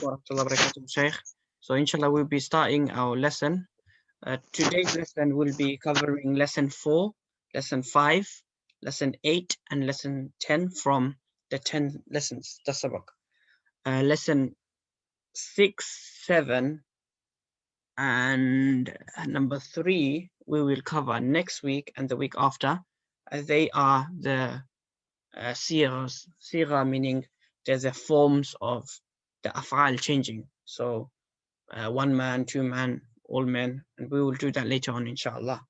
wa rahmatullahi wa barakatuh, Shaykh. So inshallah we'll be starting our lesson. Today's lesson will be covering lesson 4, lesson 5, lesson 8, and lesson 10 from the 10 lessons. That's sabak. Lesson 6, 7, and number 3 we will cover next week and the week after. They are the siras. Sira meaning there's the forms of the af'al changing. So one man, two man, all men, and we will do that later on, inshallah.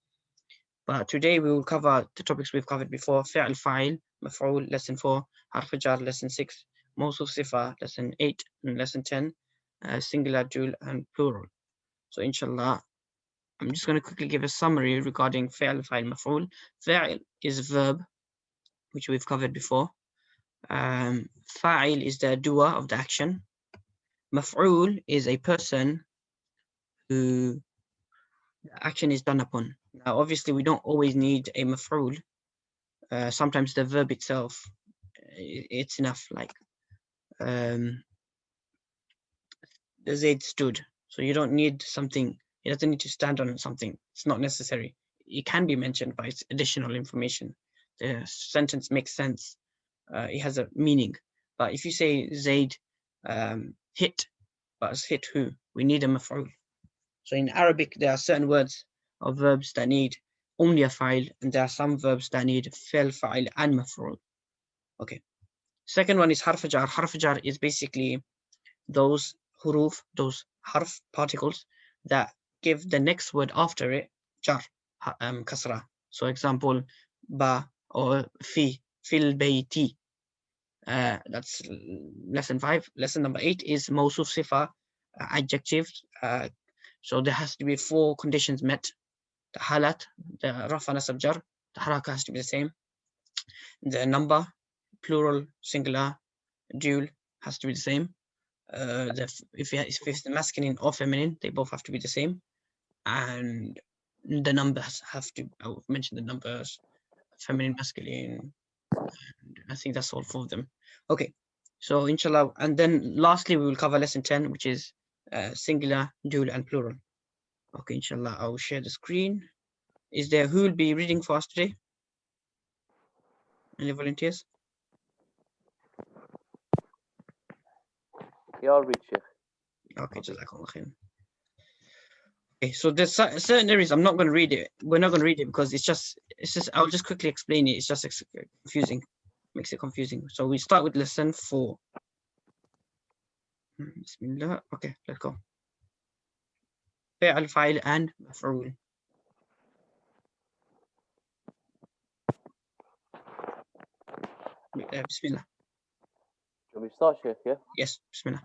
But today we will cover the topics we've covered before: fi'l, fa'il, maf'ul, lesson 4, harf jar, lesson 6, mawsuf sifa, lesson 8, and lesson 10, singular, dual, and plural. So inshallah, I'm just going to quickly give a summary regarding fi'l, fa'il, maf'ul. Fi'l is verb, which we've covered before. Fa'il is the doer of the action. Maf'ul is a person who the action is done upon. Now, obviously, we don't always need a maf'ul. Sometimes the verb itself, it's enough. Like the Zaid stood. So you don't need something. It doesn't need to stand on something. It's not necessary. It can be mentioned, but it's additional information. The sentence makes sense. It has a meaning. But if you say Zaid hit, but hit who? We need a maf'ul. So in Arabic, there are certain words or verbs that need only a fa'il, and there are some verbs that need fi'l, fa'il, and maf'ul. Okay. Second one is harf jar. Harf jar is basically those huruf, those harf particles that give the next word after it jar, kasra. So example, ba or fi, fil bayti. That's lesson 5. Lesson number 8 is mawsuf sifa, adjectives. So there has to be 4 conditions met. The halat, the rafa nasab jar, the haraka has to be the same. The number, plural, singular, dual has to be the same. If it's the masculine or feminine, they both have to be the same. And the numbers have to, I'll mention the numbers, feminine, masculine, and I think that's all 4 of them. Okay, so inshallah, and then lastly we will cover lesson 10, which is singular, dual, and plural. Okay, inshallah, I'll share the screen. Is there who will be reading for us today? Any volunteers? Yeah, I'll read, Sheikh. Okay, jazakallah khair. Okay, so there's certain areas I'm not going to read it. We're not going to read it because it's just. I'll just quickly explain it. It's just confusing, makes it confusing. So we start with lesson 4. Bismillah. Okay, let's go. Fi'l, fa'il, and maf'ul. Bismillah. Shall we start, Sheikh? Yeah. Yes, Bismillah.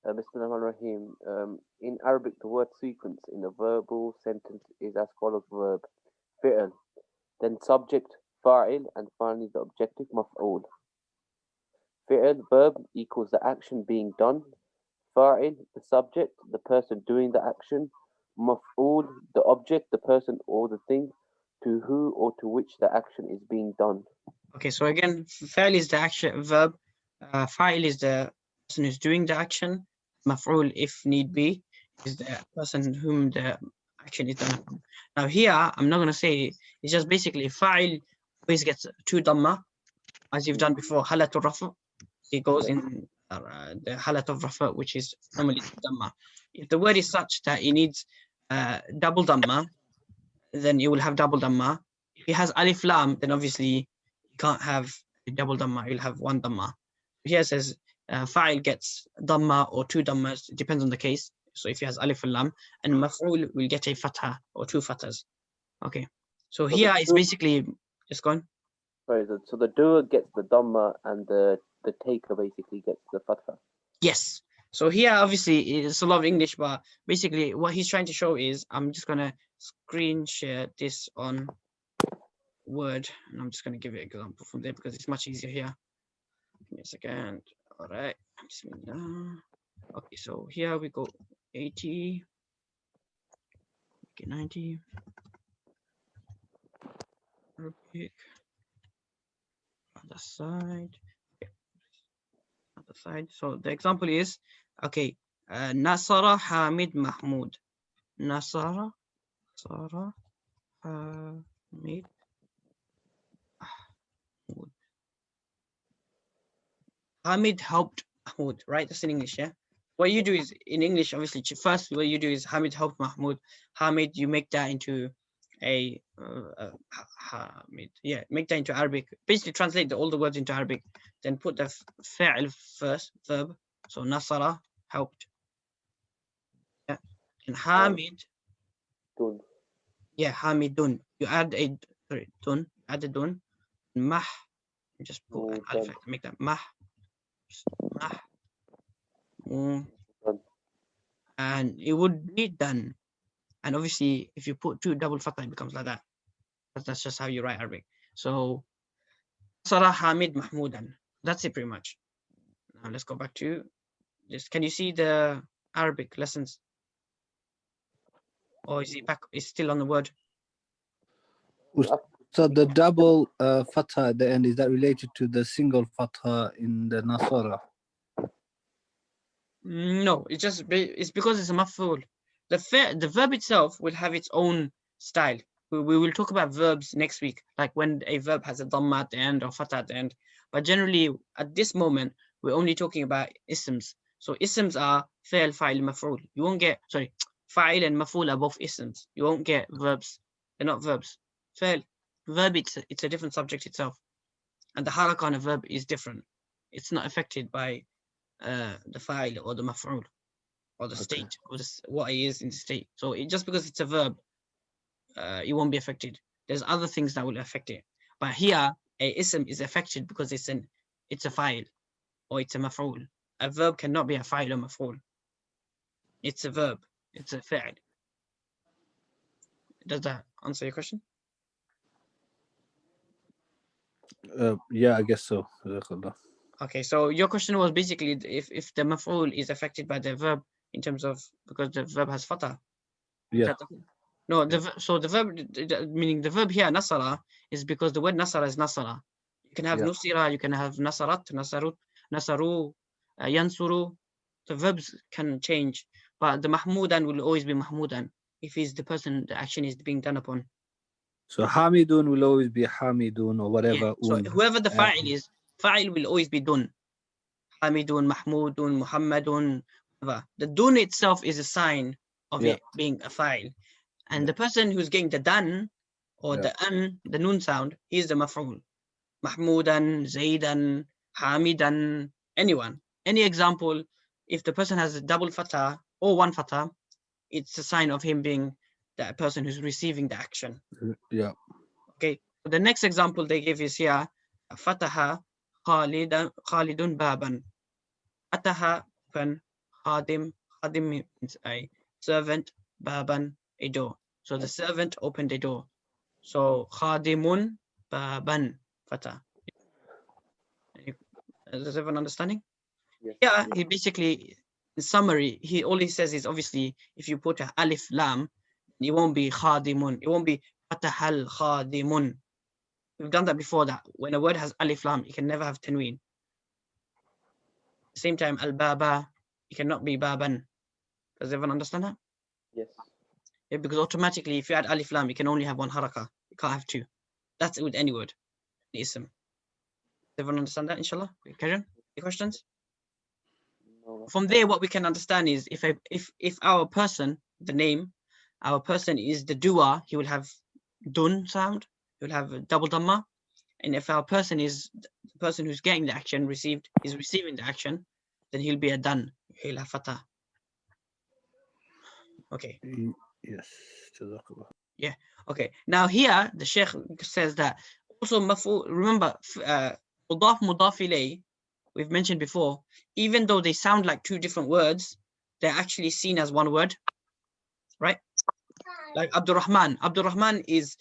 Bismillahirrahmanirrahim. In Arabic, the word sequence in a verbal sentence is as follows: verb, fi'l, then subject, fa'il, and finally the objective, maf'ul. Fi'l, verb, equals the action being done. Fa'il, the subject, the person doing the action. Maf'ul, the object, the person or the thing to who or to which the action is being done. Okay, so again, fa'il is the action verb. Fa'il is the person who's doing the action. Maf'ul, if need be, is the person whom the action is done upon. Now here, I'm not going to say, it's just basically fa'il always gets 2 dhamma, as you've done before, halatul rafa. It goes in the halat of rafa, which is normally dhamma. If the word is such that it needs double dhamma, then you will have double dhamma. If it has alif lam, then obviously you can't have a double dhamma, you'll have 1 dhamma. Here it says fa'il gets dhamma or 2 dhammas, it depends on the case. So if it has alif lam, and maf'ul will get a fatha or 2 fathas. Okay, so here it's basically just gone. Sorry, so the doer gets the dhamma and the taker basically gets the fatha. Yes. So here, obviously, it's a lot of English, but basically what he's trying to show is, I'm just going to screen share this on Word, and I'm just going to give you an example from there because it's much easier here. Give me a second. All right. Okay, so here we go 80. Okay, 90. Arabic. Other side. Okay. the side. So the example is, okay, Nasara Hamid Mahmoud. Nasara Hamid Mahmoud. Hamid helped Mahmoud, right? That's in English, yeah? What you do is, in English, obviously, first what you do is Hamid helped Mahmoud. Hamid, you make that into a Hamid. Yeah, make that into Arabic. Basically, translate all the words into Arabic. Then put the fa'il first, verb. So Nasara, helped. Yeah. And Hamid, Dun. yeah, Hamidun. You add a, sorry, dun, add a dun. Mah, just put an alif, Dun. make that mah, mah, Dun. and it would be done. And obviously, if you put two double fatha, it becomes like that. That's just how you write Arabic. So, Sarah Hamid Mahmoudan. That's it pretty much. Now let's go back to this. Can you see the Arabic lessons? Or is it back? It's still on the word. So the double fatha at the end, is that related to the single fatha in the Nasara? No, it's because it's a maf'ul. The verb itself will have its own style. We will talk about verbs next week, like when a verb has a dhamma at the end or fatha at the end. But generally, at this moment, we're only talking about isms. So isms are fi'l, fa'il, maf'ul. You won't get, sorry, fa'il and maf'ul are both isms. You won't get verbs. They're not verbs. Fi'l, verb, it's a different subject itself. And the haraka on a verb is different. It's not affected by the fa'il or the maf'ul or the state or what it is in the state. So just because it's a verb, it won't be affected. There's other things that will affect it. But here, a ism is affected because it's a fa'il or it's a maf'ul. A verb cannot be a fa'il or maf'ul. It's a verb. It's a fa'il. Does that answer your question? Yeah, I guess so. Okay, so your question was basically if the maf'ul is affected by the verb in terms of, because the verb has fatha. Yeah. No, so the verb, meaning the verb here, nasara, is because the word nasara is nasara. You can have nusira, you can have nasarat, nasarut, nasaru, yansuru. The verbs can change, but the mahmudan will always be mahmudan if he's the person the action is being done upon. So Hamidun will always be Hamidun or whatever. Yeah. So whoever the fa'il is, fa'il will always be dun. Hamidun, mahmudun, muhammadun, whatever. The dun itself is a sign of it being a fa'il. And the person who's getting the dan or the nun sound, he's the maf'ul. Mahmudan, Zaidan, Hamidan, anyone. Any example, if the person has a double fatha or one fatha, it's a sign of him being that person who's receiving the action. Yeah. Okay. The next example they give is here, Fataha Khalidun Baban. Fataha open, Khadim means a servant, Baban a door. So the servant opened the door. So khadimun baban fata. Does everyone understanding? Yes. Yeah, he basically, in summary, all he says is obviously if you put a alif lam, it won't be khadimun. It won't be fatahal khadimun. We've done that before, that when a word has alif lam, it can never have tanween. At the same time, al baba, it cannot be baban. Does everyone understand that? Yes. Yeah, because automatically, if you add alif lam, you can only have one haraka. You can't have two. That's with any word. Ism. Does everyone understand that, inshallah? Carry on. Any questions? No. From there, what we can understand is if our person, the name, our person is the doer, he will have dun sound. He will have a double dhamma. And if our person is the person who's getting the action is receiving the action, then he'll be a dan. He'll have fatah. Okay. Yes. Yeah. Okay. Now here the Sheikh says that also mafu. Remember, mudaf mudaf ilay, we've mentioned before. Even though they sound like two different words, they're actually seen as one word, right? Like Abdurrahman. Abdurrahman is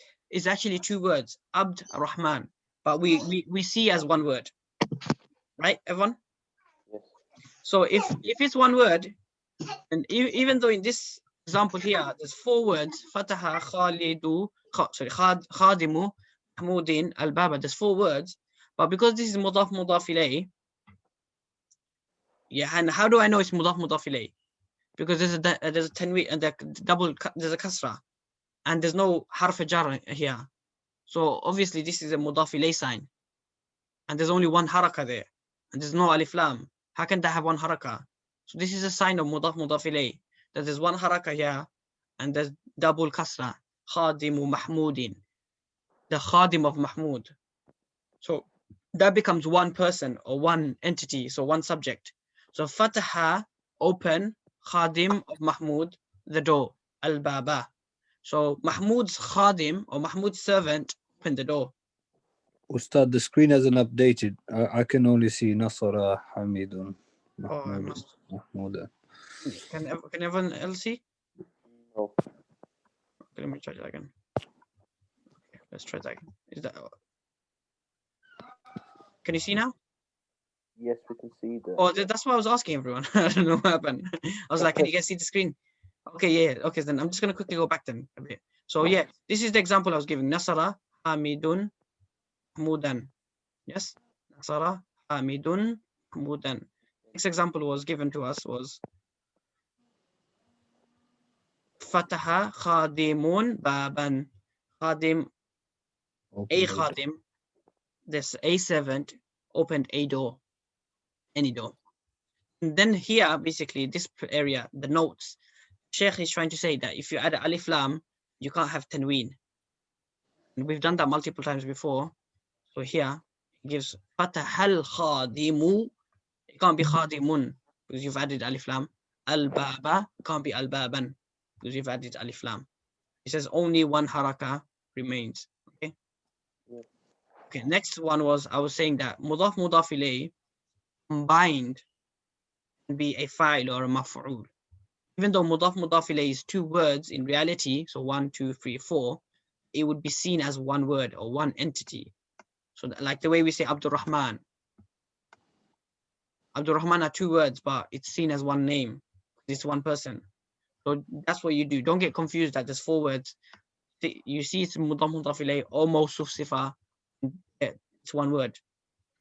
actually two words, Abd Rahman, but we see as one word, right? Everyone. Yes. So if it's one word, and even though in this example here, there's four words, Fataha, Khalidu, Khadimu, Mahmudin, Al-Baba, there's four words, but because this is Mudaf Mudaf ilayh, Yeah, and how do I know it's mudaf mudaf ilayh? Because there's a tanween and there's a kasra, and there's no harf jar here. So obviously this is a mudaf ilayh sign, and there's only one haraka there, and there's no alif lam. How can that have one haraka? So this is a sign of mudaf mudaf ilayh, that there's one haraka here, and there's double kasra. Khadimu Mahmudin, the khadim of Mahmud. So that becomes one person or one entity, so one subject. So fataha, open, khadim of Mahmud, the door, al-baba. So Mahmud's khadim or Mahmud's servant opened the door. Ustad, the screen hasn't updated. I can only see Nasara, Hamidun, Oh, I Mahmud, must. Mahmuda. Can everyone else see? No. Okay, let me try that again. Okay, let's try that again. Is that? Can you see now? Yes, we can see that. Oh, that's why I was asking everyone. I don't know what happened. I was like, can you guys see the screen? Okay, yeah. Okay, then I'm just gonna quickly go back then a bit. So yeah, this is the example I was giving. Nasara, Hamidun, Mudan. Yes, Nasara, Hamidun, Mudan. Next example was given to us was Fataha Khadimun Baban. Khadim, a Khadim, this a servant opened a door, any door. And then here, basically, this area, the notes, Sheikh is trying to say that if you add alif lam, you can't have tanween. And we've done that multiple times before. So here, it gives Fatahal Khadimu. It can't be Khadimun because you've added alif lam. Al-Baba can't be Al-Baban because you've added alif lam. It says only one haraka remains. Okay. Yeah. Okay. Next one was I was saying that mudaf mudaf ilayh combined can be a fa'il or a maf'ul. Even though mudaf mudaf ilayh is two words in reality, so 1, 2, 3, 4, it would be seen as one word or one entity. So like the way we say Abdul Rahman. Abdul Rahman are two words, but it's seen as one name. It's one person. So that's what you do. Don't get confused that there's four words. You see it's mudaf mudaf ilayh or mawsuf sifa. It's one word.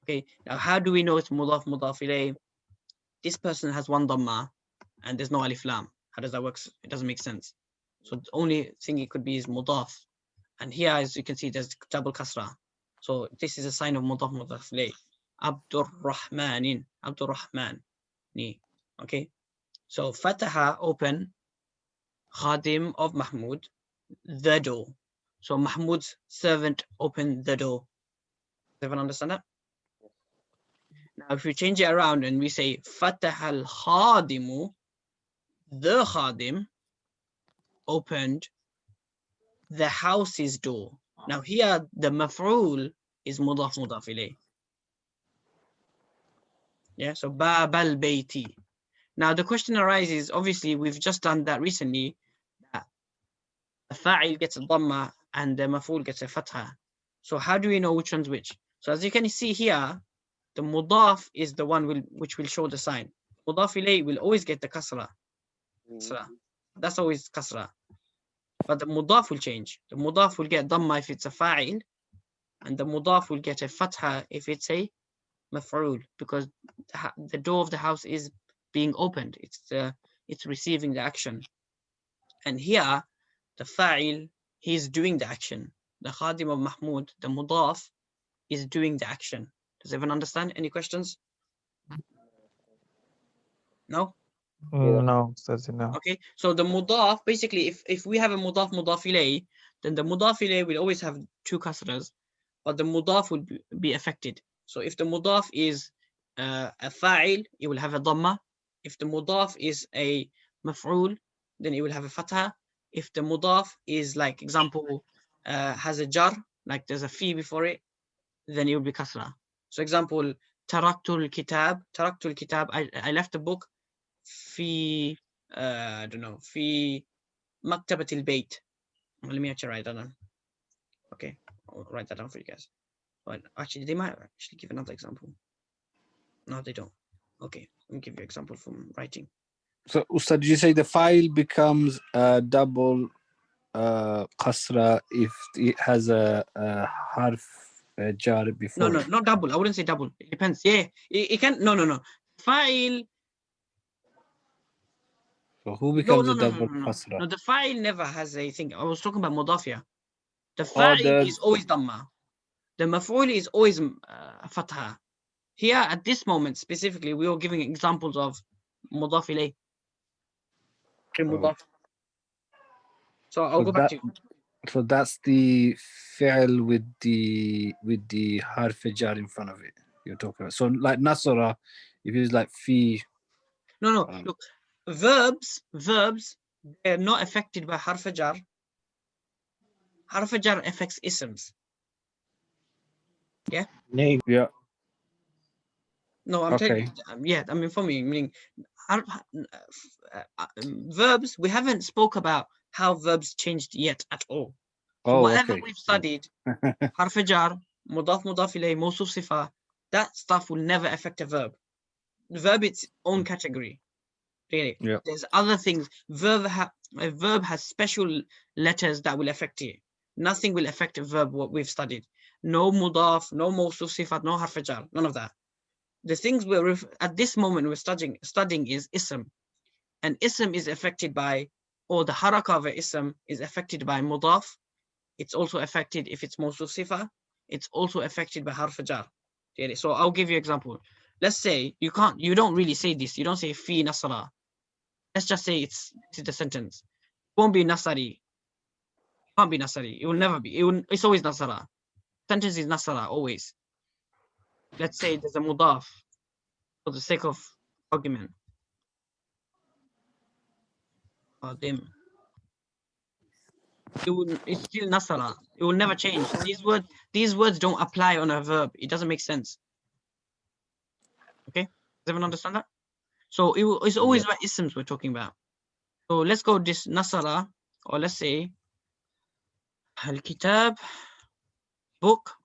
Okay. Now how do we know it's mudaf mudaf ilayh? This person has one dhamma and there's no alif lam. How does that work? It doesn't make sense. So the only thing it could be is mudaf. And here, as you can see, there's double kasra. So this is a sign of mudaf mudaf ilayh. Abdur Rahmanin. Abdur Rahman. Okay. So Fataha, open. Khadim of Mahmud, the door. So Mahmud's servant opened the door. Does everyone understand that? Now, if we change it around and we say Fataha al-Khadimu, the Khadim opened the house's door. Now here the maf'ul is mudaf mudaf ilayh. Yeah, so Bab al-Bayti. Now the question arises, obviously we've just done that recently, that the fa'il gets a dhamma and the maf'ul gets a fatha. So how do we know which one's which? So as you can see here, the mudaf is the one which will show the sign. Mudaf ilayh will always get the kasra. That's always kasra. But the mudaf will change. The mudaf will get dhamma if it's a fa'il, and the mudaf will get a fatha if it's a maf'ul, because the door of the house is being opened. It's receiving the action. And here, the fa'il, he's doing the action. The khadim of Mahmud, the mudaf, is doing the action. Does everyone understand? Any questions? No? No, Ustaz, no. Okay, so the mudaf, basically, if we have a mudaf mudaf ilayh, then the mudaf ilayh will always have two kasras, but the mudaf will be affected. So if the mudaf is a fa'il, it will have a dhamma. If the mudaf is a maf'ul, then it will have a fatha. If the mudaf is, like example, has a jar, like there's a fee before it, then it will be kasra. So example, taraktul kitab, I left the book, fi, I don't know, fi maktabatil bayt. Let me actually write that down. Okay, I'll write that down for you guys. But actually, they might actually give another example. No, they don't. Okay, let me give you an example from writing. So, Ustad, did you say the file becomes a double qasra if it has a harf jar before? No, not double. I wouldn't say double. It depends. Yeah, it can. No. File So who No, becomes no, a no, no, double no, no. kasra? No, the fa'il never has a thing. I was talking about mudafia. The Oh, fa'il is always dhamma. The maf'ul is always fatha. Here at this moment specifically, we are giving examples of mudaf ilayh. Mudaf. So I'll go back to you. So that's the fi'l with the harf jar in front of it you're talking about. So like nasara, if it's like fi. No, look, verbs, they're not affected by harf jar. Harf jar affects isms. Yeah. Name. Yeah. No, I'm telling you. Yeah, I'm informing you. Meaning, verbs. We haven't spoke about how verbs changed yet at all. So whatever we've studied, harf jar, mudaf ilayh, mawsuf sifa, that stuff will never affect a verb. The verb its own category. Really. Yeah. There's other things. A verb has special letters that will affect it. Nothing will affect a verb what we've studied. No mudaf, no mawsuf sifat, no harf jar, none of that. The things we're at this moment we're studying is ism, and ism is affected by, or the haraka of ism is affected by mudaf. It's also affected if it's mawsuf sifa. It's also affected by harf jar. So I'll give you an example. Let's say you don't really say this. You don't say fi nasara. Let's just say it's the sentence. It won't be nasari. It can't be nasari. It will never be. It's always nasara. Sentence is nasara always. Let's say there's a mudaf for the sake of argument. Dim. It's still nasara. It will never change. These words don't apply on a verb. It doesn't make sense. Okay, does everyone understand that? So it's always about isms we're talking about. So let's go this nasara, or let's say al-kitab, book,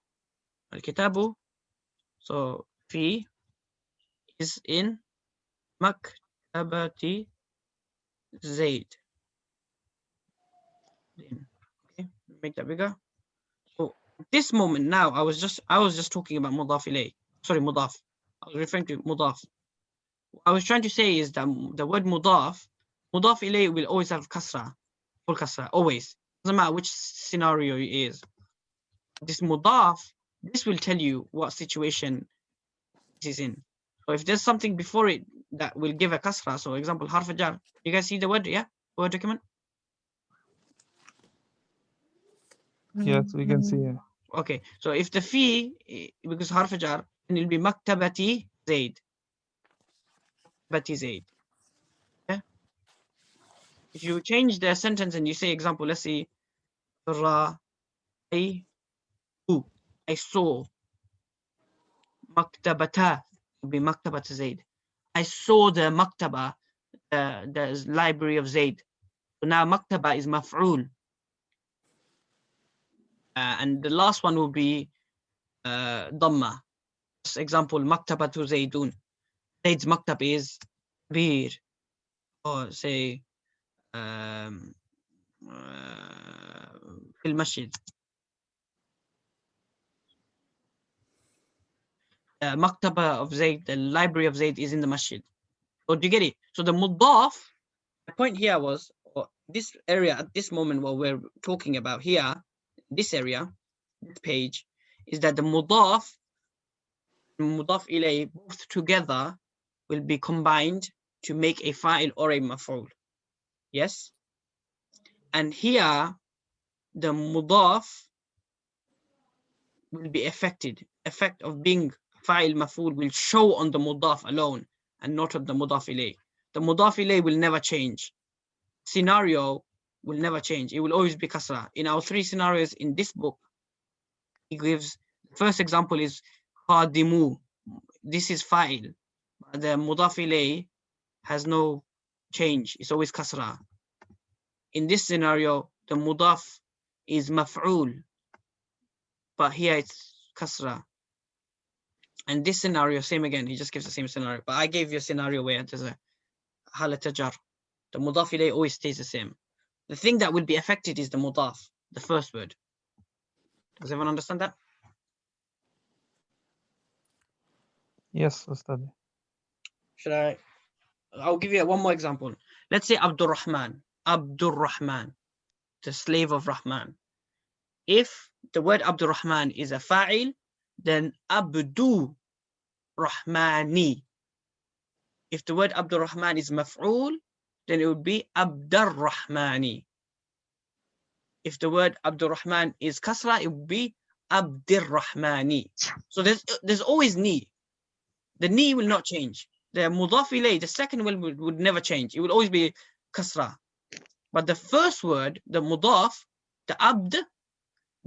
al-kitabu. So fi is in maktabati Zaid. Okay, make that bigger. So at this moment now, I was just talking about mudaf ilayh. Sorry, mudaf. I was referring to mudaf. What I was trying to say is that the word mudaf ilayh will always have kasra, full kasra, always. Doesn't matter which scenario it is. This mudaf, this will tell you what situation it is in. So if there's something before it that will give a kasra, so example harf jar. You guys see the word, yeah? Word document? Yes, we can see it. Okay, so if the fi, because harf jar, then it'll be maktabati Zaid. Maktabati Zaid. Yeah? If you change the sentence and you say example, let's say I saw. Maktabata will be maktabat Zaid. I saw the maktaba, the library of Zaid. So now maktaba is maf'ul. And the last one will be dhamma. For example, maktabatu Zaidun. Zaid's maktab is bir, or say fil masjid. Maktaba of Zaid, the library of Zaid is in the masjid. So do you get it? So the mudaf, the point here was, this area at this moment what we're talking about here, this area, this page, is that the mudaf ilayh both together will be combined to make a fa'il or a maf'ul. Yes? And here, the mudaf will be affected. Effect of being fa'il maf'ul will show on the mudaf alone and not on the mudaf ilayh. The mudaf ilayh will never change. Scenario will never change. It will always be kasra. In our three scenarios in this book, he gives, first example is qadimu. This is fa'il. The mudaf ilayh has no change. It's always kasra. In this scenario, the mudaf is maf'ul, but here it's kasra. And this scenario, same again. He just gives the same scenario. But I gave you a scenario where there's a halat jar. The mudaf ilayh always stays the same. The thing that will be affected is the mudaf, the first word. Does everyone understand that? Yes, Ustad. I'll give you one more example. let's say Abdul Rahman, the slave of Rahman. If the word Abdul Rahman is a fa'il, then Abdu Rahmani. If the word Abdul Rahman is maf'ul, then it would be Abdur Rahmani. If the word Abdul Rahman is kasra, it would be Abdir Rahmani. So there's always ni. The ni will not change. The mudaf ilay, the second one would never change. It will always be kasra. But the first word, the mudaf, the abd,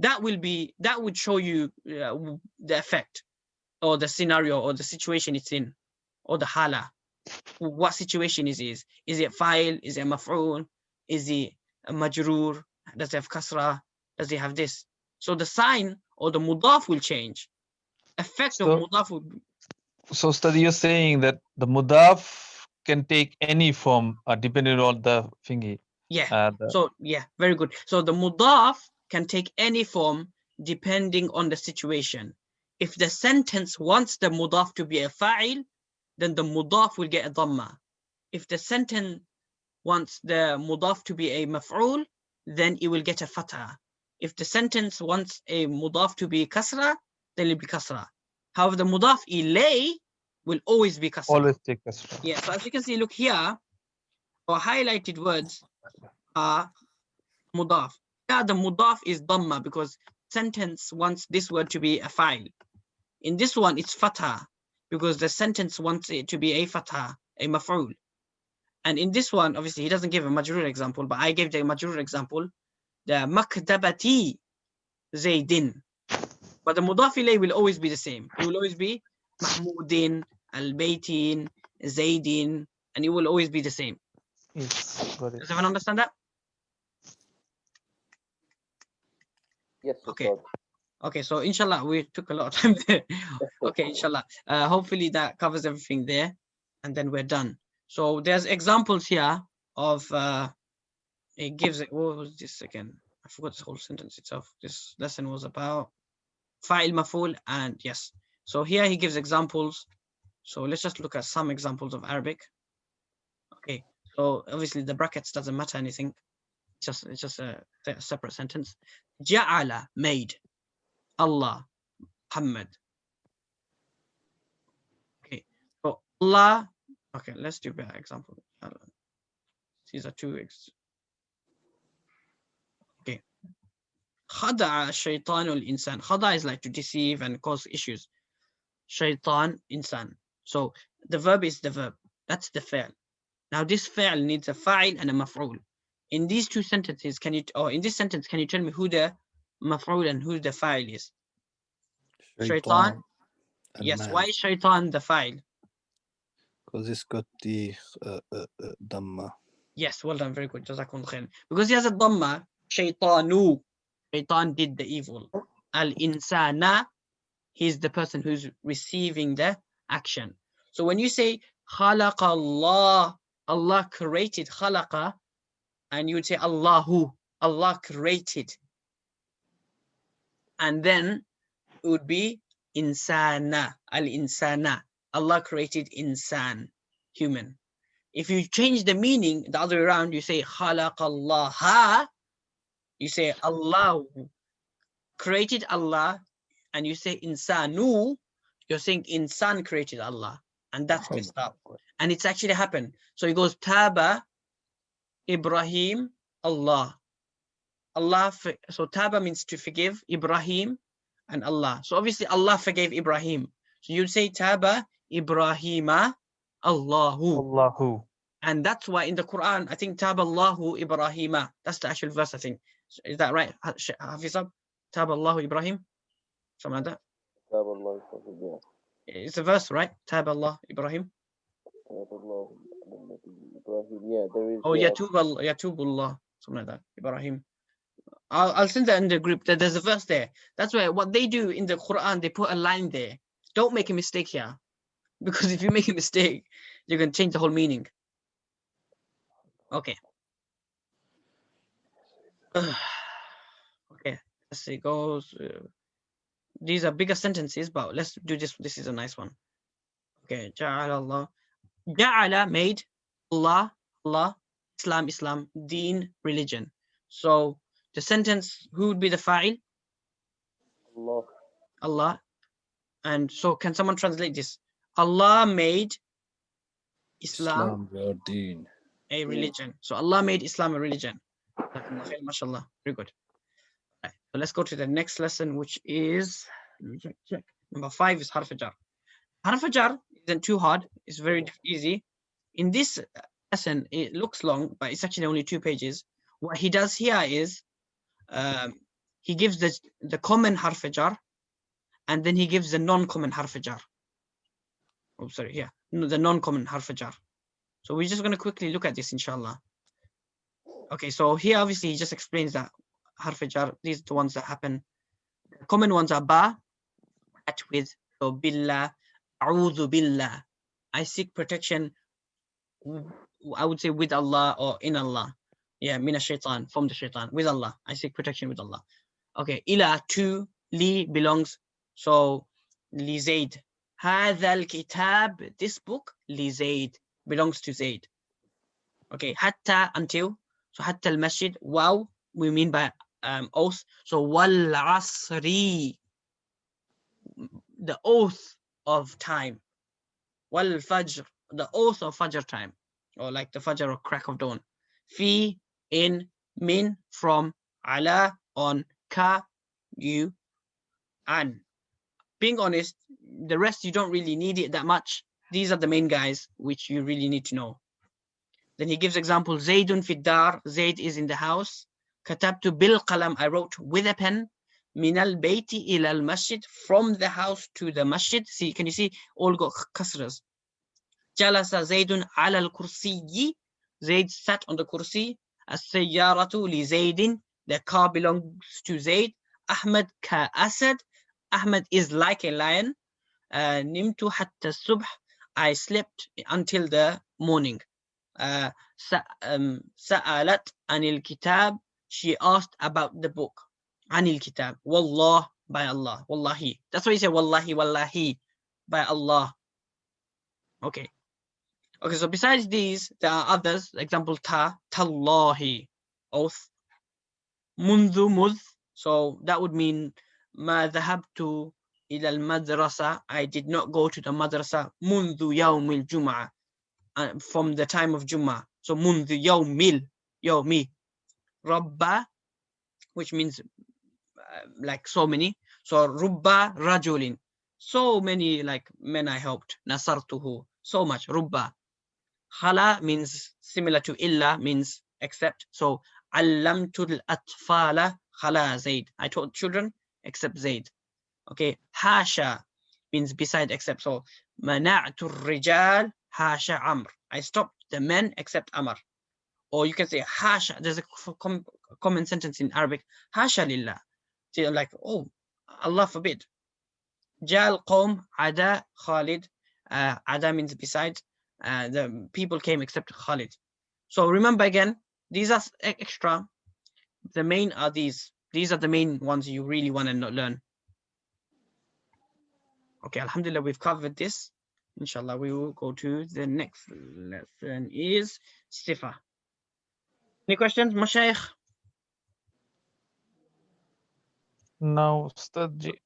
that would show you the effect or the scenario or the situation it's in or the hala. What situation is it? Is it fa'il? Is it maf'ul? Is it a majroor? Does it have kasra? Does it have this? So the sign or the mudaf will change. Effect of mudaf will be. So Ustad, you're saying that the mudaf can take any form depending on the thingy. Yeah. So yeah, very good. So the mudaf can take any form depending on the situation. If the sentence wants the mudaf to be a fa'il, then the mudaf will get a dhamma. If the sentence wants the mudaf to be a maf'ul, then it will get a fatha. If the sentence wants a mudaf to be kasra, then it will be kasra. However, the mudaf ilay will always be kasra. Always take kasra. Yeah, so as you can see, look here, our highlighted words are mudaf. Yeah, the mudaf is dhamma because sentence wants this word to be a fa'il. In this one, it's fatha because the sentence wants it to be a fatha, a maf'ul. And in this one, obviously, he doesn't give a majrur example, but I gave the majrur example, the maktabati zaydin. But the mudaf ilay will always be the same. It will always be mahmudin, al-baytin, zaydin, and it will always be the same. Yes, got it. Does everyone understand that? Yes, Okay. Ustad. Okay, so inshallah, we took a lot of time there. Okay, inshallah. Hopefully that covers everything there, and then we're done. So there's examples here of, it gives it, what was this again? I forgot this whole sentence itself. This lesson was about fa'il maf'ul, and yes. So here he gives examples. So let's just look at some examples of Arabic. Okay, so obviously the brackets doesn't matter anything. It's just a separate sentence. Ja'ala, made. Allah, Muhammad. Okay, so Allah. Okay, let's do a better example. These are two. Okay. Khada'a shaytanul insan. Khada is like to deceive and cause issues. Shaytan, insan. So the verb is the verb. That's the fi'l. Now this fi'l needs a fa'il and a maf'ul. In these two sentences, in this sentence, can you tell me who the maf'ul and who the fa'il is? Shaitan. Yes, why is shaitan the fa'il? Because it's got the dhamma. Yes, well done, very good. Jazakumullah khair. Because he has a dhamma, shaitanu. Shaitan did the evil. Al-insana, he's the person who's receiving the action. So when you say khalaqa Allah, Allah created khalaqa, and you would say Allahu, Allah created. And then it would be insana, al-insana. Allah created insan, human. If you change the meaning the other way around, you say khalaqallaha, you say Allah created Allah, and you say insanu, you're saying insan created Allah, and that's messed up. And it's actually happened. So it goes Taba Ibrahim Allah. Allah, so Taba means to forgive, Ibrahim and Allah. So obviously Allah forgave Ibrahim. So you'd say Taba Ibrahima Allahu. Allahu. And that's why in the Quran, I think Taba Allahu Ibrahima. That's the actual verse, I think. Is that right? Hafizab? Taba Allahu Ibrahim? Something like that. It's a verse, right? Taba Allah Ibrahim. Yeah, there is. Oh, Yatubullah, something like that. Ibrahim. I'll send that in the group. There's a verse there. That's why what they do in the Quran, they put a line there. Don't make a mistake here. Because if you make a mistake, you can change the whole meaning. Okay. Okay, let's see. Goes. These are bigger sentences, but let's do this. This is a nice one. Okay. Ja'ala Allah. Ja'ala made. Allah Islam, Islam, Deen, religion. So the sentence, who would be the fa'il? Allah. Allah. And so can someone translate this? Allah made Islam Islam, your deen. a religion. So Allah made Islam a religion. MashaAllah. Very good. Right. So let's go to the next lesson, which is, let me check. Number 5 is harf jar. Harf jar isn't too hard. It's very easy. In this lesson, it looks long, but it's actually only 2 pages. What he does here is he gives the common harf jar, and then he gives the non-common harf jar. Oh, sorry, yeah, no, the non-common harf jar. So we're just going to quickly look at this, inshallah. Okay, so here obviously he just explains that harf jar, these are the ones that happen. The common ones are ba, at with, so billah, a'udhu billah. I seek protection, I would say with Allah or in Allah. Yeah, mina shaitan, from the shaitan, with Allah. I seek protection with Allah. Okay, ila, to, li belongs. So li Zaid. Hadha al-kitab, this book, li Zaid, belongs to Zaid. Okay, hatta, until. So hatta al-masjid, wow, we mean by oath. So wal asri, the oath of time. Wal fajr, the oath of fajr time, or like the fajr or crack of dawn. Fi, in, min, from, ala, on, ka, you, an. Being honest, the rest you don't really need it that much. These are the main guys which you really need to know. Then he gives example, Zaydun fi dar, Zayd is in the house. Katabtu bil qalam, I wrote with a pen. Min al bayti ila al masjid, from the house to the masjid. See, can you see all got kasras? Jalasa Zaydun ala al kursiyi, Zayd sat on the kursi. As-sayyaratu li Zaydin, the car belongs to Zayd. Ahmad ka asad, Ahmad is like a lion. Nimtu hatta subh, I slept until the morning. Sa'alat anil kitab, she asked about the book. Anil kitab, wallah, by Allah, wallahi. That's why you say wallahi, wallahi, by Allah. Okay. Okay, so besides these, there are others. Example, tallahi, oath. Mundhu, mudh, so that would mean ma dhahabtu ila al-madrasa, I did not go to the madrasa. Mundhu yawm al-jum'ah, from the time of Jum'ah. So mundhu yawmi. Rabba, which means like so many. So rubba rajulin, so many like men I helped. Nasartuhu, so much. Rubba. Khala means similar to illa, means except. So allamtul atfala khala Zaid, I taught children except Zaid. Okay, hasha means beside except. So mana'tu rijal hasha Amr, I stopped the men except Amr. Or you can say hasha, there's a common sentence in Arabic, hasha lillah. So like, oh, Allah forbid. Jal qawm ada Khalid, ada means beside. The people came except Khalid. So remember again, these are extra. The main are these. These are the main ones you really want to learn. Okay, alhamdulillah, we've covered this. Inshallah, we will go to the next lesson is Sifa. Any questions, Mashaykh? Now, Ustadh ji.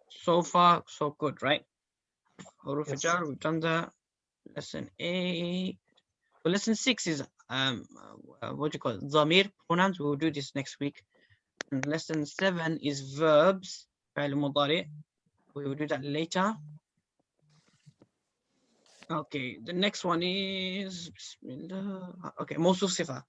So far, so good, right? Huruf Yes. jar, we've done the lesson 8. So lesson 6 is what do you call it? Dhamir, pronouns. We will do this next week. And lesson 7 is verbs. فعل مضارع. We will do that later. Okay, the next one is Bismillah. Okay, Mawsuf Sifa.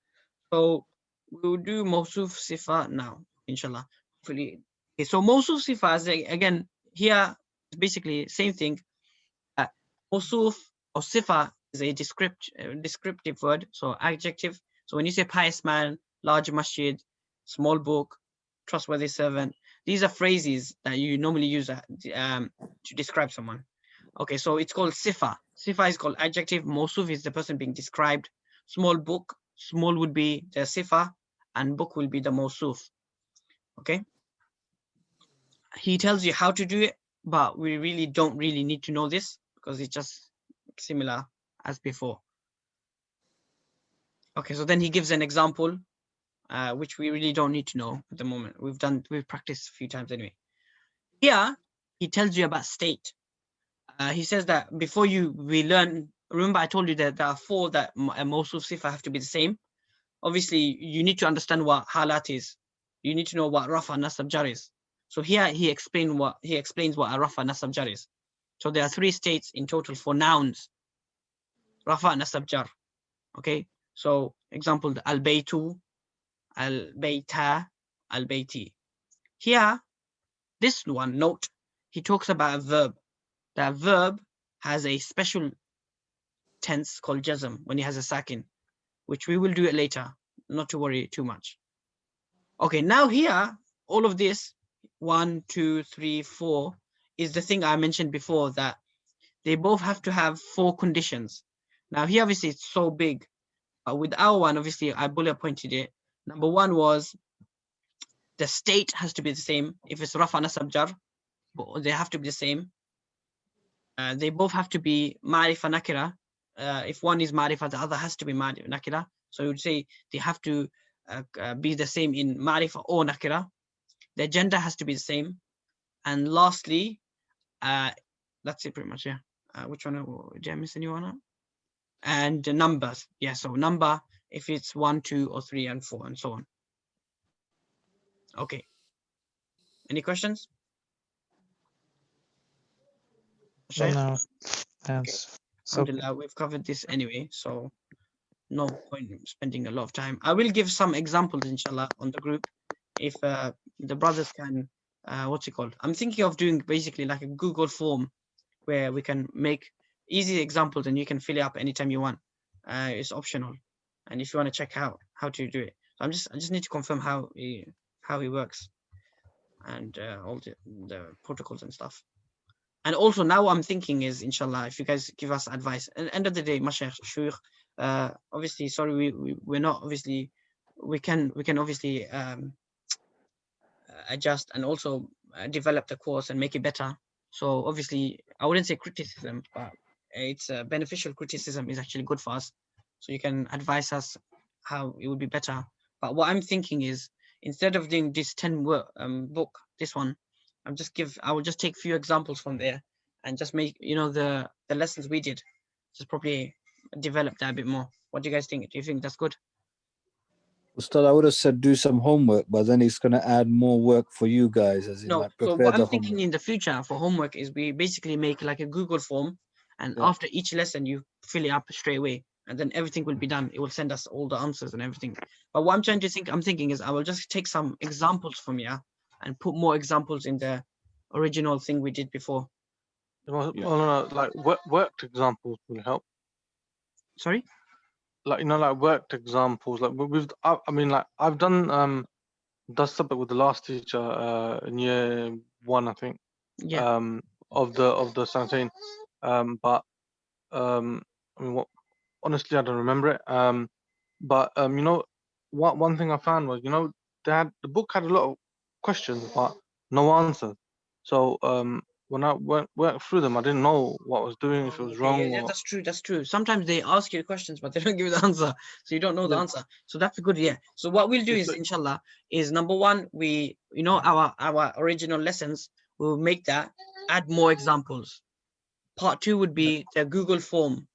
So we will do Mawsuf Sifa now, inshallah. Hopefully. Okay, so Mawsuf Sifa is again here basically same thing. Mawsuf or Sifa is a descriptive word, so adjective. So when you say pious man, large masjid, small book, trustworthy servant, these are phrases that you normally use to describe someone. Okay, so it's called Sifa. Sifa is called adjective. Mawsuf is the person being described. Small book, small would be the Sifa, and book will be the Mawsuf. Okay. He tells you how to do it, but we really don't need to know this because it's just similar as before. Okay, so then he gives an example, which we really don't need to know at the moment. We've practiced a few times anyway. Here, he tells you about state. He says that before we learn, remember I told you that there are 4 that a mawsuf sifa have to be the same. Obviously, you need to understand what halat is. You need to know what rafa nasab jar is. So here he explains what a rafa nasab jar is. So there are 3 states in total for nouns. Rafa nasab jar. Okay. So example, al baytu, al bayta, al bayti. Here, this one note, he talks about a verb. That verb has a special tense called jazm when he has a sakin, which we will do it later. Not to worry too much. Okay, now here, all of this, 1, 2, 3, 4, is the thing I mentioned before, that they both have to have 4 conditions. Now here, obviously, it's so big. With our one, obviously, I bullet pointed it. Number 1 was the state has to be the same. If it's rafa nasab jar, they have to be the same. They both have to be ma'rifa nakira. If one is ma'rifa, the other has to be ma'rifa nakira. So you would say they have to be the same in ma'rifa or nakira. Their gender has to be the same. And lastly, that's it pretty much, yeah. Which one? Did I miss anyone? And the numbers. Yeah, so number, if it's 1, 2, or 3, and 4, and so on. Okay. Any questions? Shaykh? No. Okay. Yes. So Alhamdulillah, we've covered this anyway, so no point in spending a lot of time. I will give some examples, inshallah, on the group. If the brothers can, what's it called? I'm thinking of doing basically like a Google form where we can make easy examples and you can fill it up anytime you want. It's optional. And if you want to check out how to do it. So I just need to confirm how it works and all the protocols and stuff. And also now I'm thinking is, inshallah, if you guys give us advice, at the end of the day, Mashaykh, Shuyukh, obviously, sorry, we're not, obviously, we can obviously adjust and also develop the course and make it better. So obviously, I wouldn't say criticism, but it's beneficial criticism is actually good for us. So you can advise us how it would be better. But what I'm thinking is, instead of doing this 10 book, this one, I will just take few examples from there and just make, the lessons we did, just probably develop that a bit more. What do you guys think? Do you think that's good? Ustad, I would have said do some homework, but then it's going to add more work for you guys, as in No, like so prepare what the I'm thinking homework. in the future for homework is we basically make like a Google form, and Yeah. after each lesson you fill it up straight away, and then everything will be done. It will send us all the answers and everything. But what I'm thinking is I will just take some examples from here and put more examples in the original thing we did before. Well, Yeah. no, like worked examples will help. Sorry? Like like worked examples. Like I mean, like I've done that subject with the last teacher in year 1, I think. Yeah. Of the Santain. But I mean, honestly, I don't remember it. But one thing I found was, the book had a lot of questions but no answers. So when I went through them, I didn't know what I was doing, if it was Okay, wrong yeah, or that's true. That's true. Sometimes they ask you questions, but they don't give you the answer, so you don't know the Yeah. answer. So that's good. Yeah. So what we'll do It's is, like- inshallah, is number one, we, our original lessons, we'll make that, add more examples. Part 2 would be the Google form,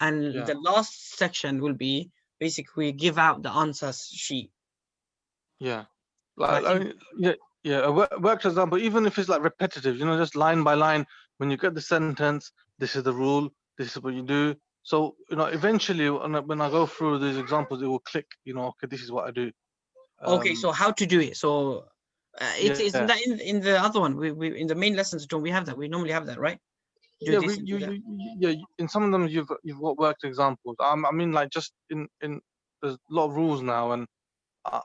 and Yeah. the last section will be basically give out the answers sheet. yeah, And I like think, yeah, a worked example, even if it's like repetitive, just line by line. When you get the sentence, this is the rule, this is what you do. So eventually, when I go through these examples, it will click. Okay, this is what I do. okay, so how to do it? So it's Yeah. that in the other one. We in the main lessons, don't we have that? We normally have that, right? Do Yeah, this and do that. in some of them you've got worked examples. I mean, like just in there's a lot of rules now, and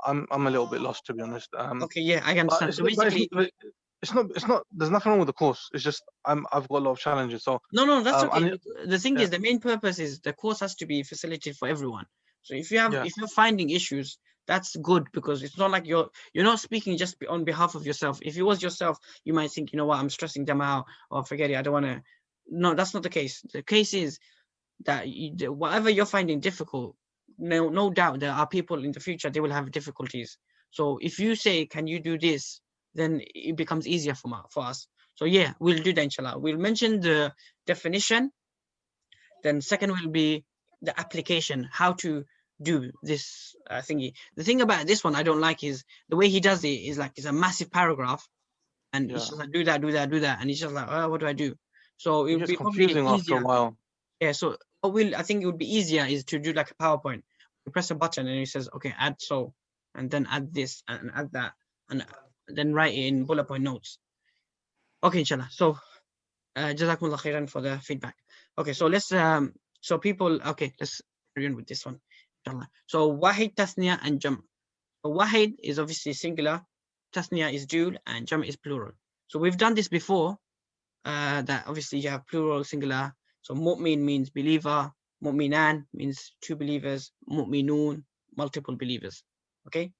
I'm a little bit lost, to be honest. Okay, yeah, I But understand. So basically, it's not. There's nothing wrong with the course. It's just I've got a lot of challenges. So no, that's I okay. need, The thing yeah. is, the main purpose is the course has to be facilitated for everyone. So if you're Yeah. finding issues, that's good, because it's not like you're not speaking just on behalf of yourself. If it was yourself, you might think, you know what, I'm stressing them out, or forget it, I don't want to. No, that's not the case. The case is that whatever you're finding difficult, no doubt there are people in the future, they will have difficulties. So if you say, can you do this, then it becomes easier for us. So yeah, we'll do that, inshallah. We'll mention the definition. Then second will be the application, how to do this thingy. The thing about this one I don't like is the way he does it is like it's a massive paragraph, and it's Yeah. just like do that, do that, do that, and it's just like, oh, what do I do? So it It would gets be probably confusing after a easier. while. Yeah. So I think it would be easier is to do like a PowerPoint. You press a button and it says, okay, add so, and then add this and add that, and then write it in bullet point notes. Okay, inshallah. So Jazakumullah khairan for the feedback. Okay, so let's so people, okay, let's carry on with this one, inshallah. So wahid, tasniya, and jam. So wahid is obviously singular, tasniya is dual, and jam is plural. So we've done this before, that obviously you have plural, singular. So mu'min means believer, mu'minan means two believers, mu'minun, multiple believers. Okay.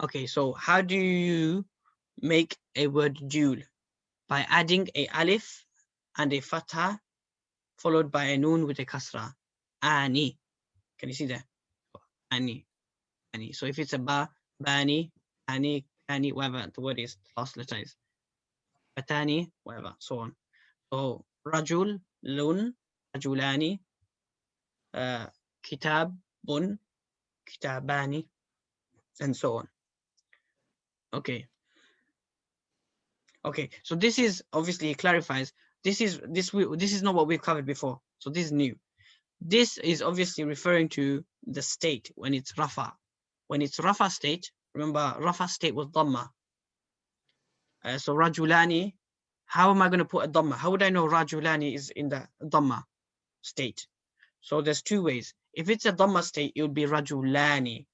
Okay, so how do you make a word dual? By adding a alif and a fatha followed by a noon with a kasra. Ani. Can you see that? Ani. Ani. So if it's a ba, bani, ani, ani, whatever the word is, the last letter is. Batani, whatever, so on. So rajul, lun, rajulani, kitab, bun, kitabani, and so on. Okay. Okay, so this is obviously clarifies. This is not what we've covered before. So this is new. This is obviously referring to the state when it's rafa. When it's rafa state, remember rafa state was dhamma. So rajulani, how am I going to put a dhamma? How would I know rajulani is in the dhamma state? So there's two ways. If it's a dhamma state, it would be rajulani.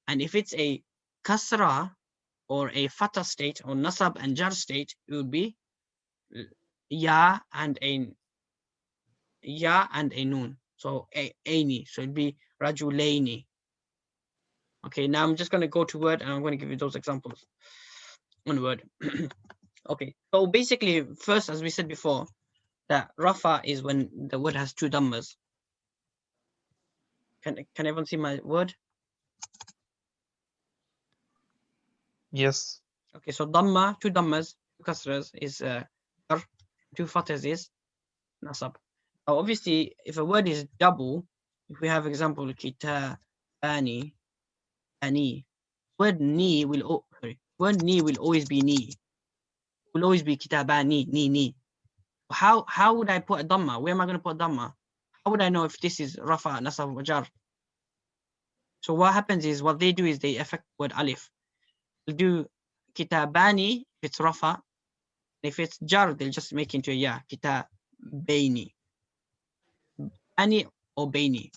And if it's a kasra or a fatha state or nasab and jar state, it would be ya and a noon. So aini. So it'd be rajulaini. Okay, now I'm just going to go to word and I'm going to give you those examples. One word. Okay, so basically, first, as we said before, that rafa is when the word has two dhammas. Can everyone see my word? Yes. Okay, so dhamma, two dhammas, two kasras is jar, two fathas is nasab. Now, obviously, if a word is double, if we have example kitabani, ani, word ni will always be ni. Will always be kitabani, ni. How would I put a dhamma? Where am I going to put a dhamma? How would I know if this is rafa, nasab, or jar? So what happens is, what they do is they affect the word alif. They'll do kitabani if it's rafa. If it's jar, they'll just make it into a ya, kitabaini. Ani or baini.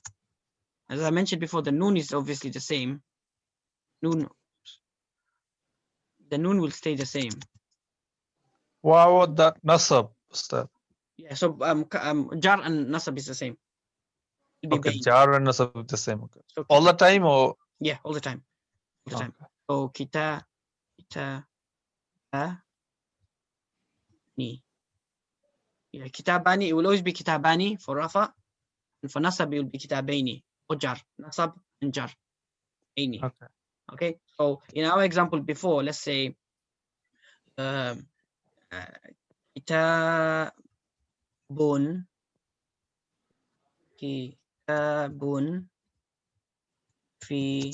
As I mentioned before, the noon is obviously the same. The noon will stay the same. Wow, that nasab, Ustad. Yeah, so jar and nasab is the same. It'll be Okay, bain. jar and nasab is the same. Okay. So All the time, or yeah, all the time. All the time. So ni. Yeah, kitabani, it will always be kitabani for rafa, and for nasab it will be kitabaini or jar. Nasab and jar. Aini. okay. Okay, so in our example before, let's say kitabun fi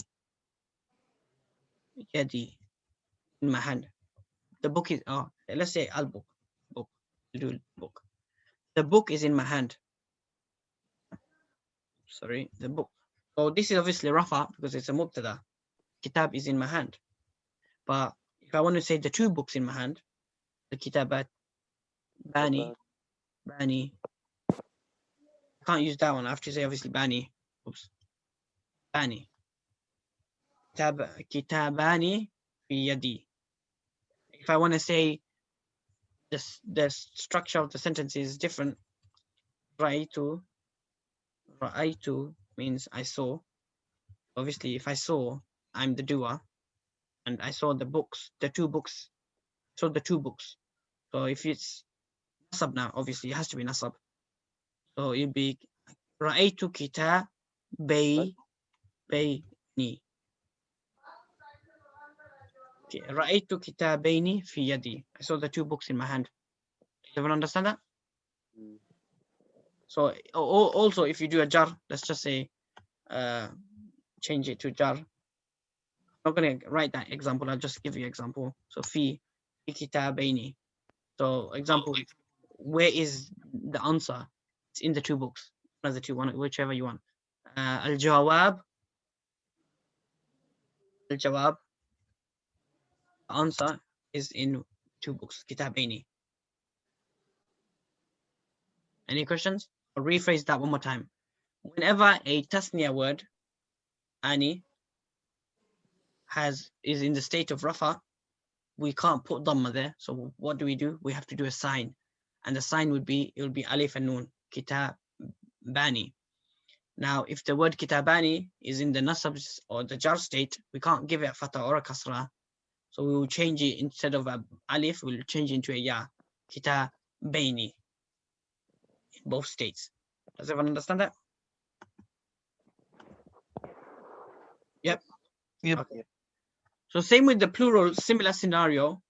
yadi, in my hand. The book is, let's say book. Book. The book is in my hand. Sorry, the book. So this is obviously rafa because it's a mubtada. Kitab is in my hand. But if I want to say the two books in my hand, the kitabat, bani, I can't use that one. I have to say obviously bani. Oops. Bani. Kitabani fi yadi. If I want to say the structure of the sentence is different. Ra'aytu means I saw. Obviously, if I saw, I'm the doer, and I saw the books, the two books. So the two books. So if it's nasab now, obviously it has to be nasab. So it'd be Ra'aytu بيني. رأيت كتابين في يدي. I saw the two books in my hand. Does everyone understand that? Mm. So also if you do a jar, let's just say change it to jar. I'm not going to write that example, I'll just give you example. So في كتابين. So example, where is the answer? It's in the two books. One of the two, one, whichever you want. الجواب. الجواب. The answer is in two books. كتابين. Any questions? I'll rephrase that one more time. Whenever a tasniya word, ani, is in the state of rafa, we can't put dhamma there. So what do? We have to do a sign. And the sign would be, it would be alif and nun, kitabani. Now, if the word kitabani is in the nasab or the jar state, we can't give it a fatha or a kasra. So we will change it, instead of a alif, we'll change it into a ya, kitabaini, in both states. Does everyone understand that? Yep. Yep. Okay. So same with the plural, similar scenario.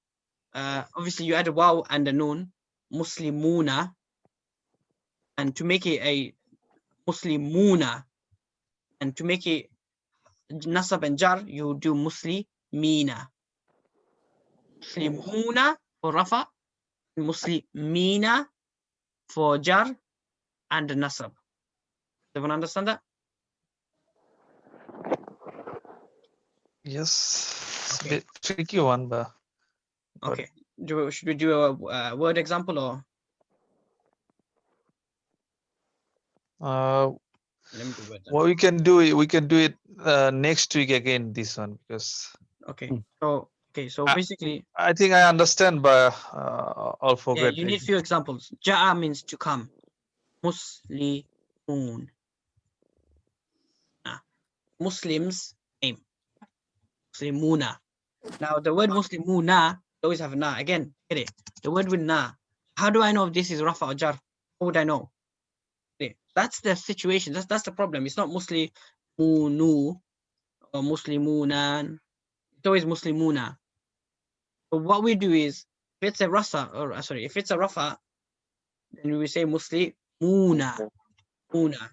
Obviously you add a waw and a noon, muslimuna, and to make it a muslimuna, and to make it nasab and jar, you do muslimina. Muslimuna for rafa, muslimina for jar and nasab. Everyone understand that? Yes. It's a Okay. bit tricky one, but Okay. Should we do a word example or? Let me do word. what we can do it next week again, this one, because Okay. Hmm. So basically, I think I understand, but I'll yeah, forget. you need few examples. Ja'a means to come. Muslimun. Muslims name. Muslimuna. Now the word Muslimuna always have na. Again, get it. The word with na. How do I know if this is rafa or jar? How would I know? Okay. That's the situation. That's the problem. It's not Muslimunu or Muslimunan. It's always Muslimuna. So what we do is, if it's a rasa, or sorry, if it's a rafa, then we will say Muslimuna. Muna.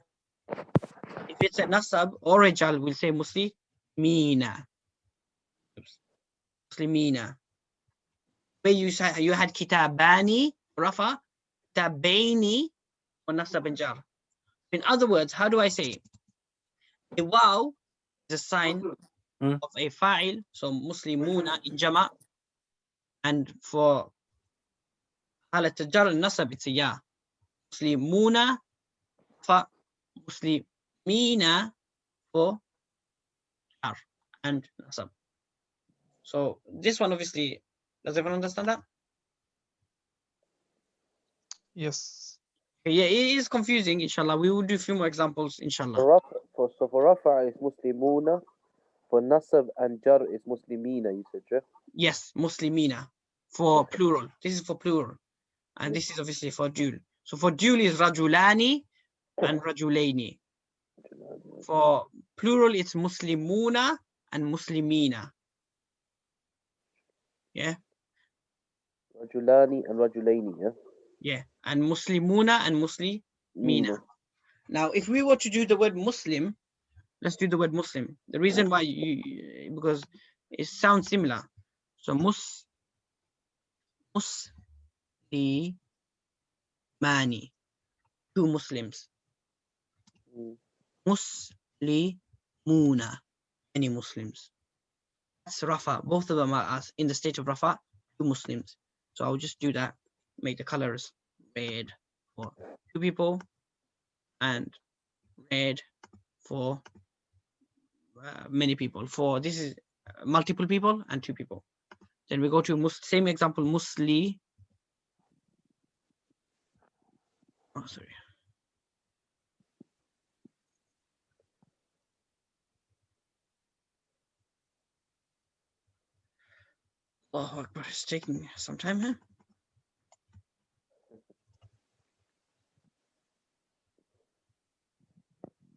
If it's a nasab or a jal, we'll say Muslimina. Muslimina. Where you had kitabani, rafa, kitabaini, or nasab and jar. In other words, how do I say it? A waw is a sign of a fa'il, so muslimuna in jama, and for halat jar and nasab, it's a ya. Muslimuna fa muslimina for jar and nasab. So this one, obviously, does everyone understand that? Yes. Yeah, it is confusing, inshallah. We will do a few more examples, inshallah. For rafa is muslimuna, for nasab and jar is muslimina, you said, yeah? Yes, muslimina for plural. This is for plural. And this is obviously for dual. So for dual is rajulani and rajulaini. For plural, it's muslimuna and muslimina. Yeah. Rajulani and rajulaini, yeah? Yeah. And muslimuna and muslimina. Now, if we were to do the word Muslim, let's do the word Muslim. The reason why because it sounds similar. So Muslimani, two Muslims. Muslimuna, any Muslims. That's Rafa. Both of them are in the state of Rafa, two Muslims. So I'll just do that. Make the colors red for two people and red for many people. For this is multiple people and two people. Then we go to same example, Musli. Oh, sorry. Oh, Akbar, it's taking some time here.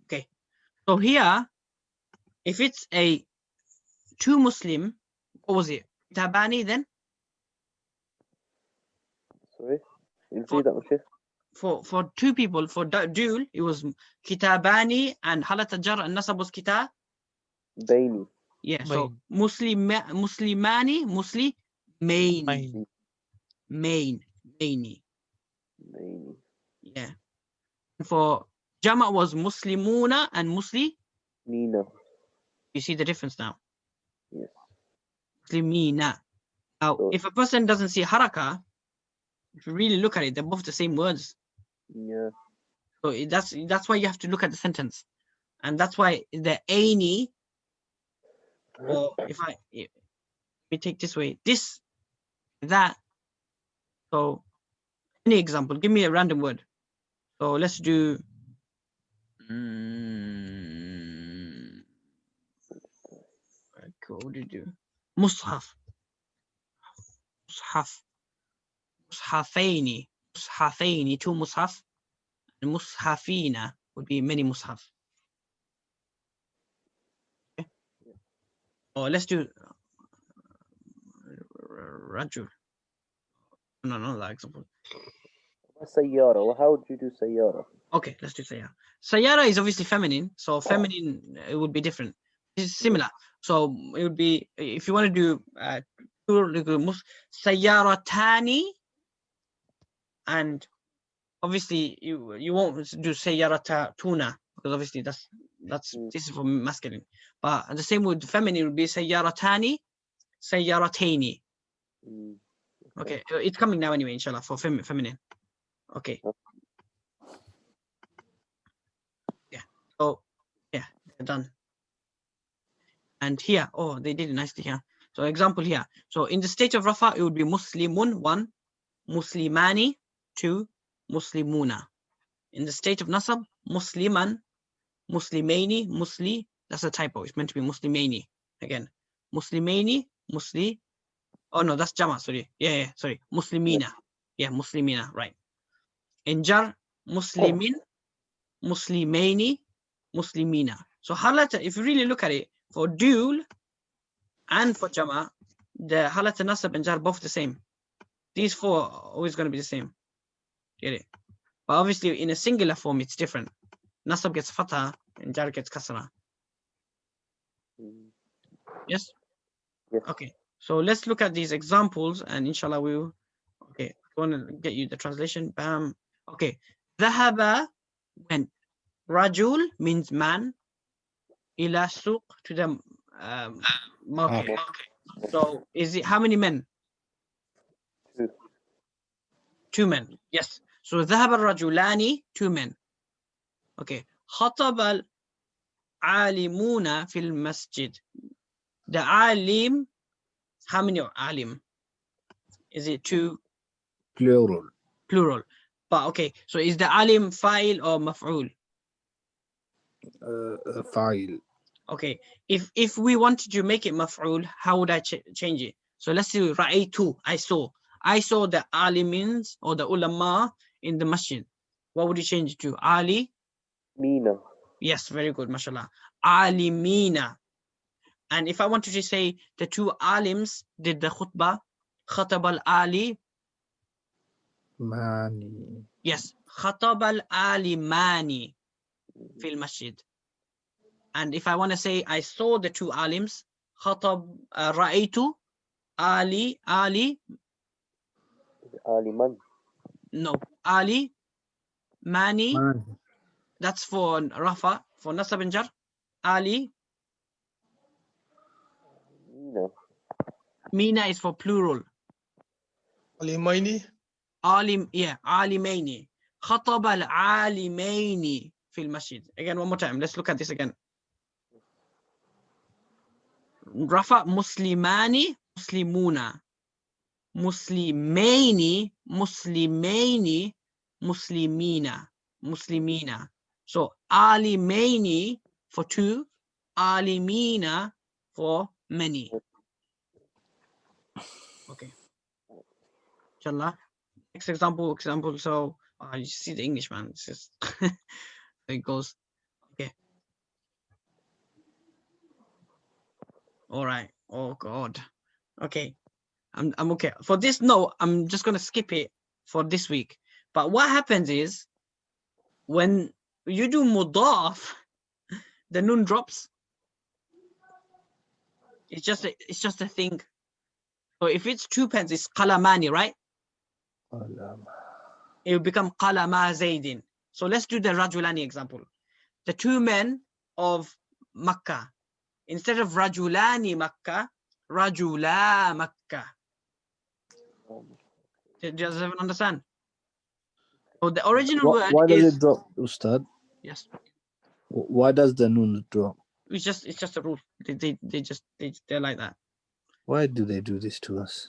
Okay. So here, if it's a two Muslim, what was it? Kitabani then? Sorry, you For- repeat that, Sheikh? For two people, for dual, it was Kitabani and Halat Jar and Nasab was Kitab. Baini. Yeah, so Main. Muslimani, Muslimaini, Main. Maini. Baini. Yeah. For Jama was Muslimuna and Mina. You see the difference now? Yes. Muslimina. Now, So, if a person doesn't see haraka, if you really look at it, they're both the same words. yeah. So that's why you have to look at the sentence, and that's why the aini, or if we take this way, this, that. So any example, give me a random word. So let's do. What would you do? Mushaf. Mushaf. Mushafaini. Mushafaini. Two mushaf. And mushafina would be many mushaf. Okay. Or let's do Rajul. No, not that example. Sayyara. Well, how would you do Sayyara? Okay, let's do Sayara. Sayara is obviously feminine, so feminine it would be different. It's similar. So it would be, if you want to do Sayaratani, and obviously you won't do Sayaratuna, because obviously that's this is for masculine. But the same with feminine would be Sayaratani, Sayarataini. Okay, it's coming now anyway, inshallah, for feminine. Okay. Yeah. So yeah, they're done. And here, oh, they did it nicely here. So example here. So in the state of Rafa, it would be Muslimun 1, Muslimani 2, Muslimuna. In the state of Nasab, Musliman, Muslimaini, Musli. That's a typo. It's meant to be Muslimaini. Again, Muslimaini, Musli. Oh no, that's Jama. Sorry. Yeah, sorry. Muslimina. Yeah, Muslimina. Right. In Jar, Muslimin, Muslimaini, Muslimina. So halata, if you really look at it, for dual and for Jama, the halat and nasab and jar both the same. These four are always going to be the same. Get it? But obviously in a singular form, it's different. Nasab gets fatha and jar gets kasra. Yes? Yes. Okay. So let's look at these examples and inshallah we'll, okay, I want to get you the translation. Bam. Okay. Dhahaba went. Rajul means man. Ila suq to the market. Okay. So is it how many men? Two. 2 men. Yes. So ذهب الرجلان 2 men. Okay. خطب العالمون في المسجد. The alim, how many alim? Is it 2? Plural. Plural. But okay. So is the alim fa'il or maf'ul? File. Okay. If we wanted to make it maf'ul, how would I change it? So let's do ra'aytu. I saw the alimins or the ulama in the masjid. What would you change it to? Ali? Mina. Yes, very good, mashallah. Alimina. And if I wanted to say the 2 alims did the khutbah, khatab al-ali. Mani. Yes, khatab al-alimani fil masjid. And if I want to say I saw the 2 alims, khatab ra'aytu ali. Aliman. No, ali, mani. Mani. That's for Rafa, for Nasab and Jar. Ali. Mina. Mina is for plural. Alimaini. Alim, yeah, alimaini. Khatab al-alimaini fil masjid. Again, one more time. Let's look at this again. Rafa, muslimani, muslimuna. Muslimaini, muslimaini, muslimina. Muslimina. So alimaini for 2, alimina for many. Okay. Inshallah. Next example. So you see the English, man. It's just it goes. Okay. All right. Oh God. Okay. I'm okay. For this, no, I'm just gonna skip it for this week. But what happens is when you do mudaf, the nun drops. It's just a thing. So if it's 2 pence, it's qalamani, right? It will become qalama zaydin. So let's do the rajulani example. The 2 men of Makkah. Instead of rajulani Makkah, rajula Makkah. Does everyone understand? So the original word Why does is it drop, Ustad? yes. Why does the noon drop? It's just a rule. They're like that. Why do they do this to us?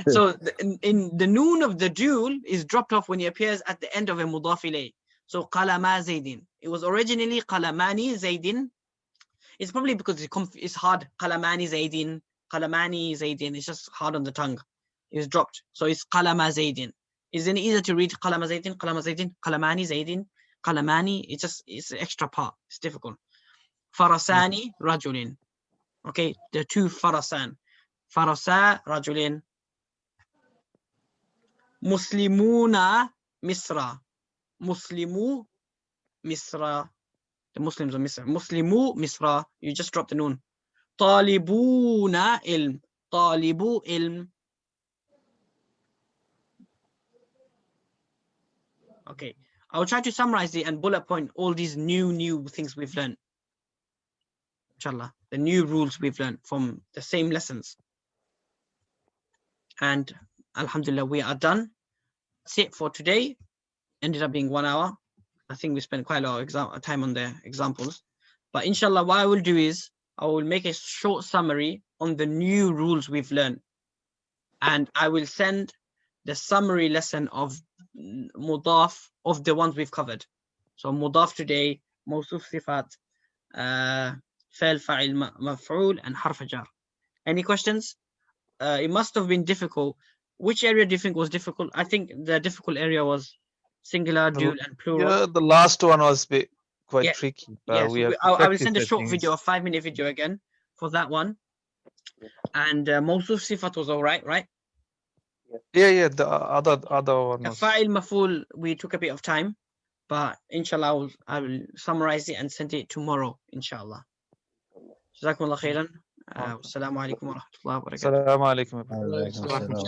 So in the noon of the duel is dropped off when he appears at the end of a mudaf ilayh. So qalama zaydin. It was originally qalamani zaydin. It's probably because it's hard. Qalamani zaydin, qalamani zaydin. It's just hard on the tongue. It's dropped. So it's qalama zaydin. Isn't it easier to read qalama zaydin, qalamani zaydin, qalamani? It's an extra part. It's difficult. Farasani rajulin. Okay, the 2 farasan. Farasa rajulin. Muslimuna Misra. Muslimu Misra. The Muslims of Misra. Muslimu Misra. You just drop the noon. Talibuna ilm. Talibu ilm. Okay. I'll try to summarize it and bullet point all these new things we've learned. Inshallah. The new rules we've learned from the same lessons. And alhamdulillah, we are done. That's it for today. Ended up being 1 hour. I think we spent quite a lot of time on the examples. But inshallah, what I will do is I will make a short summary on the new rules we've learned. And I will send the summary lesson of mudaf of the ones we've covered. So mudaf today, mawsuf sifat, fa'il fa'il maf'ul, and harf jar. Any questions? It must have been difficult. Which area do you think was difficult? I think the difficult area was singular, dual, and plural. Yeah, the last one was quite Yeah. tricky. Yes, We have to I will practice send a that short thing. video, a 5-minute video again for that one. And mawsuf sifat was all right, right? Yeah, the other one was. Fa'il maf'ul, we took a bit of time, but inshallah I will summarize it and send it tomorrow, inshallah. Jazakumullah khairan. Wassalamu alaikum wa rahmatullahi wa barakatuh. Assalamu alaikum. Alaikum salam.